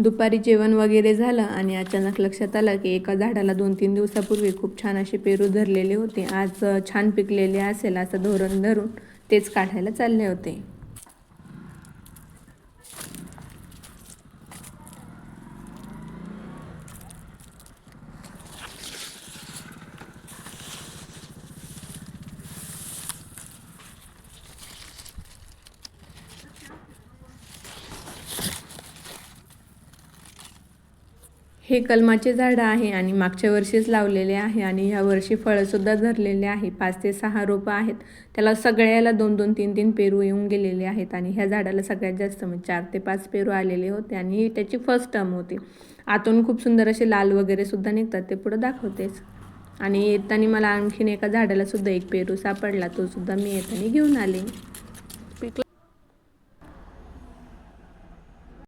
दुपारी जेवण वगैरे झालं आणि अचानक लक्षात आलं की एका झाडाला 2-3 दिवसापूर्वी खूप छान असे पेरू धरलेले होते. आज छान पिकलेले असेल असं धोरण धरून तेच काढायला चालले होते. हे कलमाचे झाडं आहे आणि मागच्या वर्षीच लावलेले आहे आणि ह्या वर्षी फळंसुद्धा धरलेले आहे. 5 ते 6 रोपं आहेत. त्याला सगळ्याला 2-2, 3-3 पेरू येऊन गेलेले आहेत आणि ह्या झाडाला सगळ्यात जास्त 4 ते 5 पेरू आलेले होते आणि त्याची फर्स्ट टर्म होती. आतून खूप सुंदर असे लाल वगैरे सुद्धा निघतात, ते पुढं दाखवतेच. आणि येताना मला आणखीन एका झाडाला सुद्धा एक पेरू सापडला, तो सुद्धा मी येताना घेऊन आले.